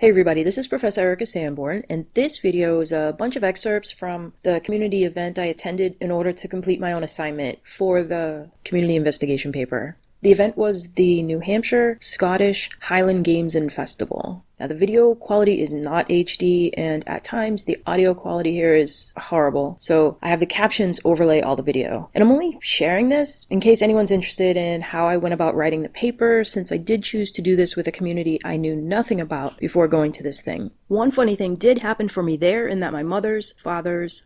Hey everybody, this is Professor E.Sanborne, and this video is a bunch of excerpts from the community event I attended in order to complete my own assignment for the community investigation paper. The event was the New Hampshire Scottish Highland Games and Festival. Now the video quality is not HD, and at times the audio quality here is horrible, so I have the captions overlay all the video. And I'm only sharing this in case anyone's interested in how I went about writing the paper, since I did choose to do this with a community I knew nothing about before going to this thing. One funny thing did happen for me there, in that my mother's father's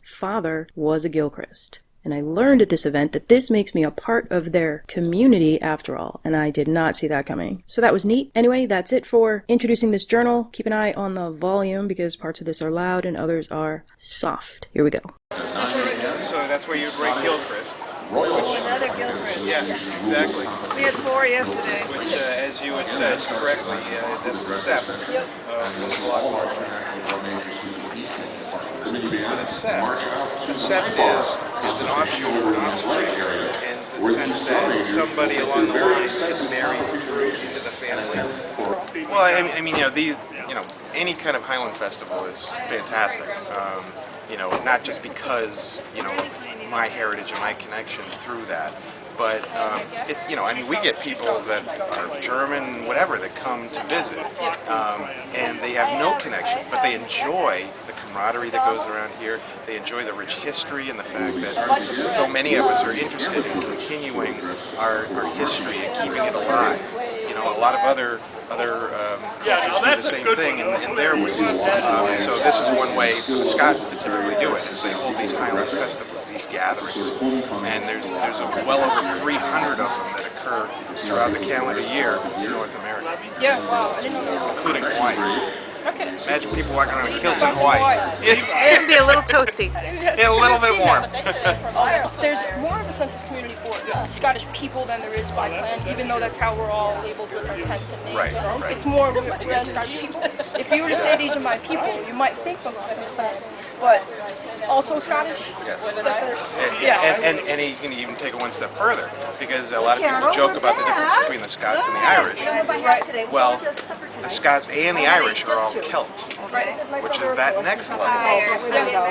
father was a Gilchrist. And I learned at this event that this makes me a part of their community after all, and I did not see that coming. So that was neat. Anyway, that's it for introducing this journal. Keep an eye on the volume because parts of this are loud and others are soft. Here we go. So that's where you'd rate Gilchrist. Another Gilchrist. Yeah, exactly. We had 4 yesterday. Which, as you had said correctly, that's a sept of the block margin. A sept is an offshoot of an offspring, and in the sense that somebody along the lines is married through into the family. Well, I mean, any kind of Highland festival is fantastic. Not just because my heritage and my connection through that. But it's, we get people that are German, whatever, that come to visit, and they have no connection, but they enjoy the camaraderie that goes around here. They enjoy the rich history and the fact that so many of us are interested in continuing our history and keeping it alive. A lot of other cultures do the same thing in their ways. So this is one way for the Scots to typically do it, is they hold these Highland festivals, these gatherings, and there's well over 300 of them that occur throughout the calendar year in North America. Yeah, wow, I didn't know that was including Hawaii. Okay. Imagine people walking around in kilts in Hawaii. It can be a little toasty. Yeah, a little bit warm. There's more of a sense of community for Scottish people than there is by clan, even though that's how we're all labeled with our tents and names. Right. It's more we're Scottish people. If you were to say these are my people, you might think of them, but also Scottish. Yes. Yeah. And you can even take it one step further, because a lot of people joke about the difference between the Scots and the Irish. Right. Well, the Scots and the Irish are all Celts, which is that next level.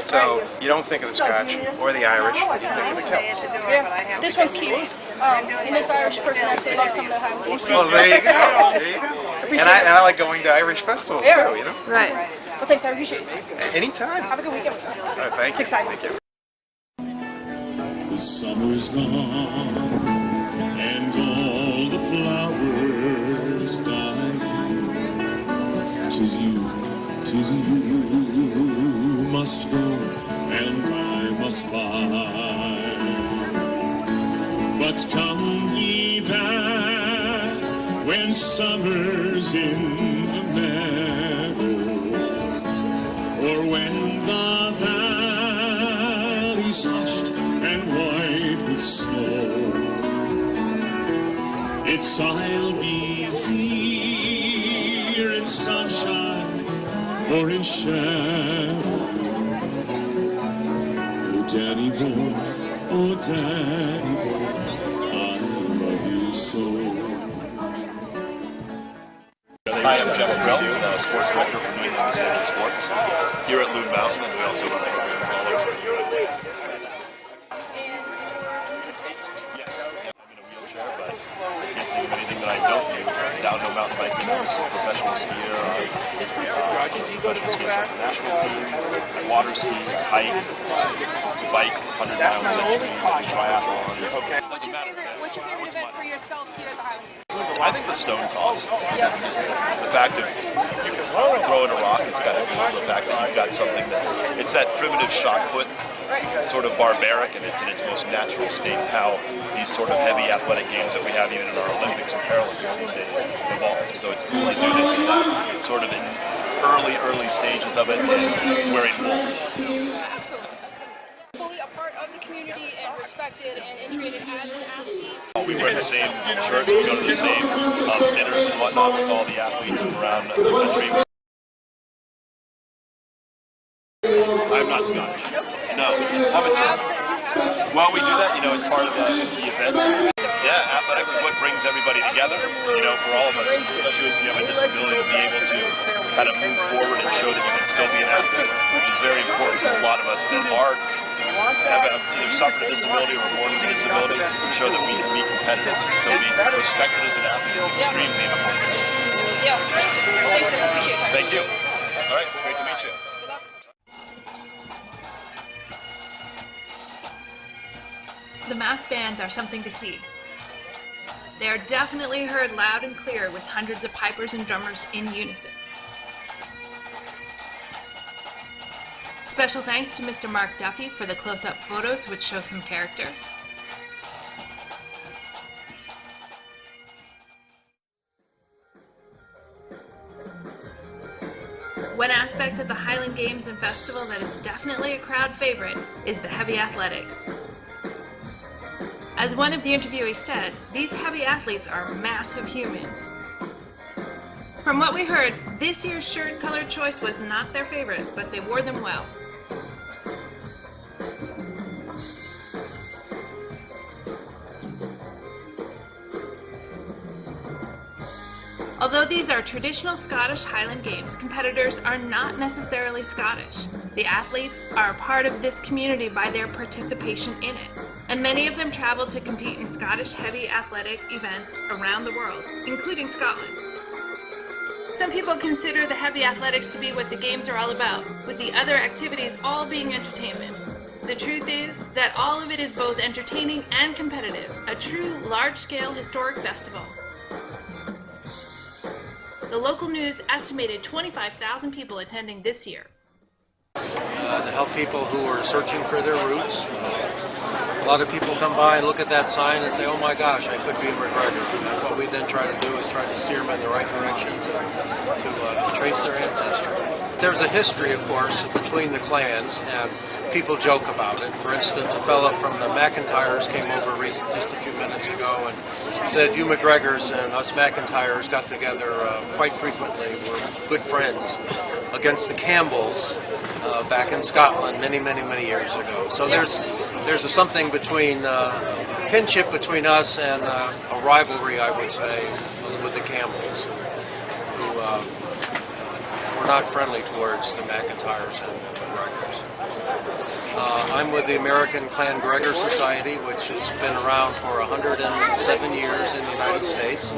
So you don't think of the Scotch or the Irish, you think of the Celts. Yeah. This one's cute. And this Irish person actually loves coming to the Highlands. Well, there you go. And I like going to Irish festivals too, Right. Well, thanks, I appreciate it. Anytime. Have a good weekend with us. Thank you. It's exciting. Thank you. The summer's gone, and all the flowers die. 'Tis you must go, and I must bide. But come ye back when summer's in the meadow, or when the valley's hushed and white with snow. It's I'll be here in sunshine or in shadow. Oh, Daddy boy, oh, Daddy boy, I love you so. Hi, I'm Jeff Grell, the sports director for New England Pacific Sports here at Loon Mountain, and we also run programs all over. Yes, I'm in a wheelchair, but I can't think of anything that I don't do. Downhill mountain biking, I'm a professional skier, professional skier for the national team, water ski, hike, bike, 100-mile centuries, triathlons. What's your favorite event for yourself here at the Highlands? I think the stone toss. That's just the fact of you can throw in a rock. It's got to be the fact that you've got something it's that primitive shot put. It's sort of barbaric, and it's in its most natural state. How these sort of heavy athletic games that we have even in our Olympics and Paralympics these days evolved. So it's cool to do this in that sort of in early stages of it, and wearing wool. Absolutely. Fully a part of the community and respected and integrated as an athlete. We wear the same shirts, we go to the same dinners and whatnot with all the athletes from around the country. I'm not Scottish. No. Well, we do that, as part of the event. Yeah, athletics is what brings everybody together, for all of us, especially if you have a disability, to be able to kind of move forward and show that you can still be an athlete, which is very important for a lot of us that have either suffered a disability or were born with a disability, to show that we can be competitive and still be respected as an athlete is extremely important. Yeah, thanks. Thanks, I appreciate it. Thank you. All right, great to meet you. The mass bands are something to see. They are definitely heard loud and clear with hundreds of pipers and drummers in unison. Special thanks to Mr. Mark Duffy for the close-up photos which show some character. One aspect of the Highland Games and Festival that is definitely a crowd favorite is the heavy athletics. As one of the interviewees said, these heavy athletes are massive humans. From what we heard, this year's shirt color choice was not their favorite, but they wore them well. Although these are traditional Scottish Highland Games, competitors are not necessarily Scottish. The athletes are a part of this community by their participation in it, and many of them travel to compete in Scottish heavy athletic events around the world, including Scotland. Some people consider the heavy athletics to be what the games are all about, with the other activities all being entertainment. The truth is that all of it is both entertaining and competitive, a true large-scale historic festival. The local news estimated 25,000 people attending this year. To help people who are searching for their roots. A lot of people come by and look at that sign and say, oh my gosh, I could be a McGregor. And what we then try to do is try to steer them in the right direction to trace their ancestry. There's a history, of course, between the clans, and people joke about it. For instance, a fellow from the McIntyres came over just a few minutes ago and said, you McGregors and us McIntyres got together quite frequently. We're good friends against the Campbells back in Scotland many years ago. So there's something between kinship between us and a rivalry, I would say, with the Campbells, who were not friendly towards the McIntyres and the McGregors. I'm with the American Clan Gregor Society, which has been around for 107 years in the United States.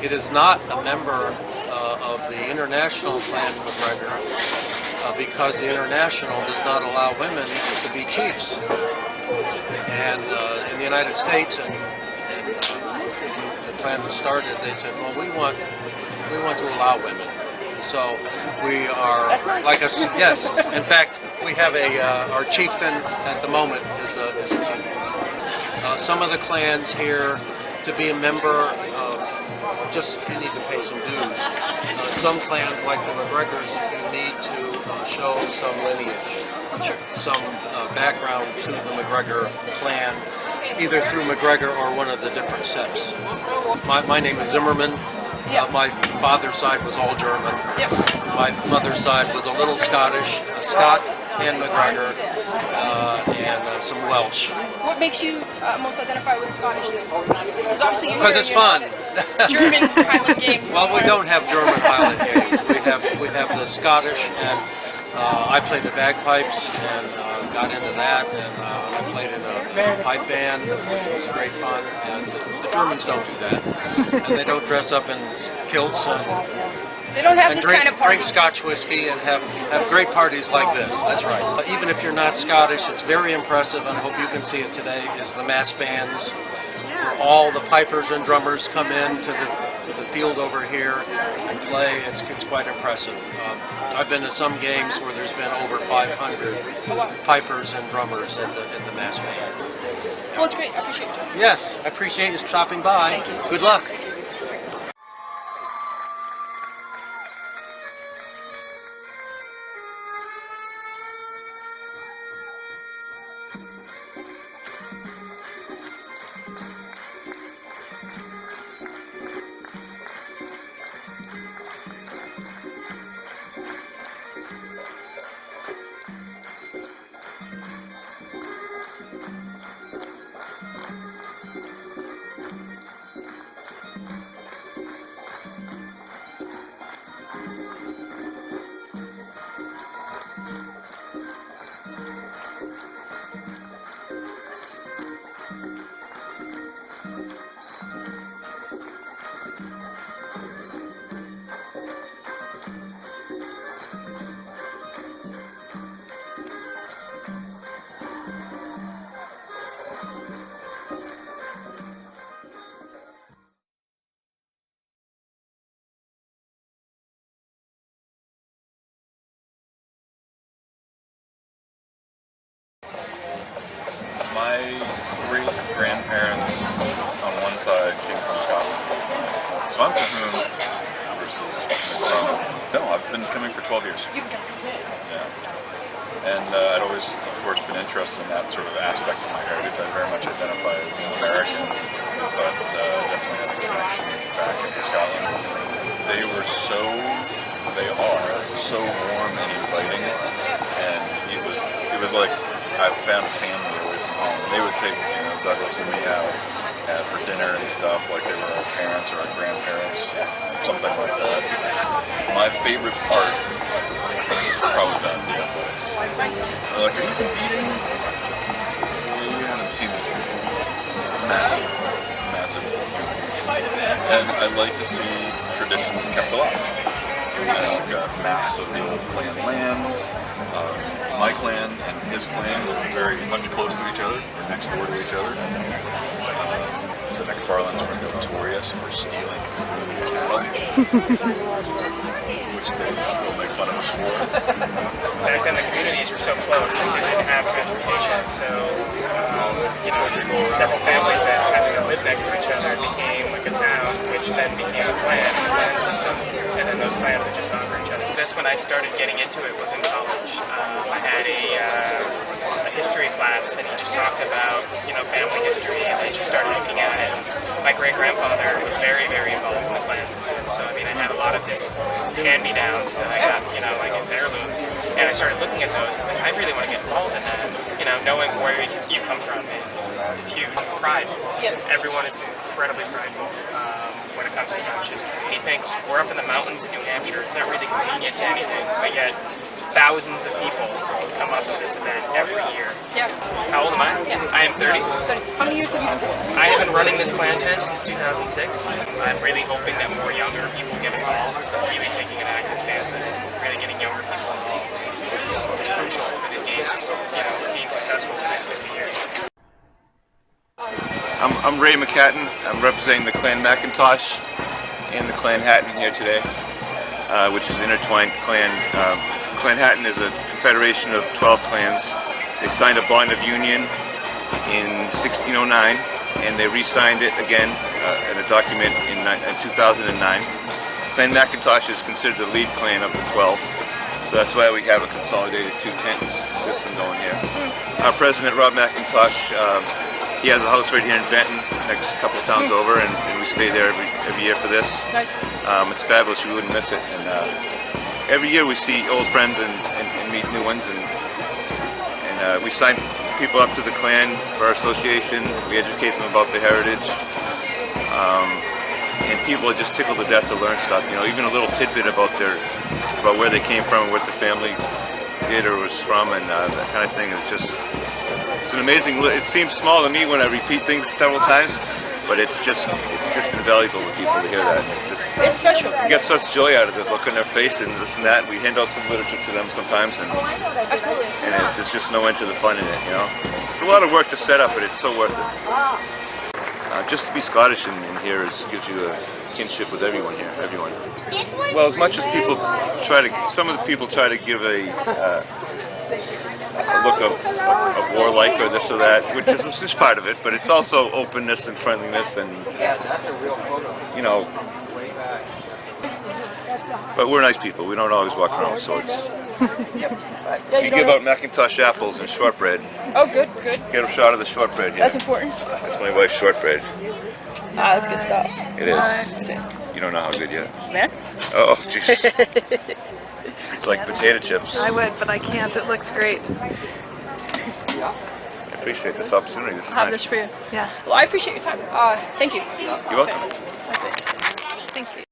It is not a member of the International Clan McGregor because the International does not allow women to be chiefs. And in the United States, and the clan was started, they said, well, we want to allow women. So we are like a, yes, in fact, we have our chieftain at the moment is some of the clans here, to be a member, just you need to pay some dues. Some clans, like the McGregors, you need to show some lineage, some background to the McGregor clan, either through McGregor or one of the different septs. My name is Zimmerman. Yep. My father's side was all German. Yep. My mother's side was a little Scottish, a Scot and McGregor, and some Welsh. What makes you most identify with Scottish then? Because obviously Because it's fun. German Highland Games. Well, we don't have German Highland Games. We have the Scottish, and I played the bagpipes and got into that, and I played in a pipe band, which was great fun. And the Germans don't do that, and they don't dress up in kilts They don't have and this drink, kind of party. drink Scotch whiskey and have great parties like this. That's right. Even if you're not Scottish, it's very impressive, and I hope you can see it today, is the mass bands. All the pipers and drummers come in to the field over here and play. It's quite impressive. I've been to some games where there's been over 500 pipers and drummers at the mass band. Well, it's great. I appreciate it. Yes, I appreciate you stopping by. Thank you. Good luck. 12 years. You've been Yeah. And I'd always, of course, been interested in that sort of aspect of my heritage. I very much identify as American, but definitely have a connection back into Scotland. They are so warm and inviting, and it was like I found a family away from home. They would take Douglas and me out for dinner and stuff, like they were our parents or our grandparents, something like that. My favorite part is probably about the athletics. They're like, are you competing? You haven't seen the massive humans. And I like to see traditions kept alive. I've got maps of the old clan lands. My clan and his clan were very much close to each other, or next door to each other. The McFarlands were notorious for stealing cattle, which they still make fun of us for. Back then the communities were so close, like they didn't have transportation, so several families that happened to live next to each other became like a town, which then became a clan system, and then those clans would just honor each other. That's when I started getting into it, was in college. I had a history class, and he just talked about family history, and I just started looking at it. My great-grandfather was very, very involved in the clan system, so I had a lot of his hand-me-downs that I got, like his heirlooms, and I started looking at those, and I really want to get involved in that. Knowing where you come from is huge. Pride. Yep. Everyone is incredibly prideful when it comes to Scottish history. You think, we're up in the mountains in New Hampshire, it's not really convenient to anything, but yet thousands of people come up to this event every year. Yeah. How old am I? Yeah. I am 30. 30. How many years have you been doing? I have been running this clan tent since 2006. I'm really hoping that more younger people get involved, really taking an active stance in it, really getting younger people involved. It's crucial for these games, being successful for the next 50 years. I'm Ray McCatton. I'm representing the Clan Macintosh and the Clan Hatton here today, which is an intertwined clan. Clan Hatton is a confederation of 12 clans. They signed a bond of union in 1609, and they re-signed it again in a document in 2009. Clan Macintosh is considered the lead clan of the 12, so that's why we have a consolidated two-tent system going here. Our president, Rob McIntosh, he has a house right here in Benton, next couple of towns over, and we stay there every year for this. Nice. It's fabulous. We wouldn't miss it. And every year we see old friends and meet new ones, and we sign people up to the clan for our association. We educate them about the heritage, and people are just tickled to death to learn stuff. Even a little tidbit about where they came from, what the family did or was from, and that kind of thing. It's an amazing. It seems small to me when I repeat things several times, but it's just invaluable to people to hear that. It's special. You get such joy out of the look on their face and this and that. We hand out some literature to them sometimes, and there's just no end to the fun in it. It's a lot of work to set up, but it's so worth it. Just to be Scottish in here gives you a kinship with everyone here. Everyone. Well, as much as some of the people try to give a look of warlike or this or that, which is just part of it, but it's also openness and friendliness, and That's a real photo. Way back. But we're nice people. We don't always walk around with swords. Yeah, We give out Macintosh apples and shortbread. Oh, good. Get a shot of the shortbread here. That's important. That's my wife's shortbread. That's good stuff. It is. You don't know how good yet. Man? Oh, jeez. It's like potato chips. I would, but I can't. It looks great. I appreciate this opportunity. This is I'll have nice. this for you. Yeah. Well, I appreciate your time. Thank you. You're welcome. That's it. Thank you.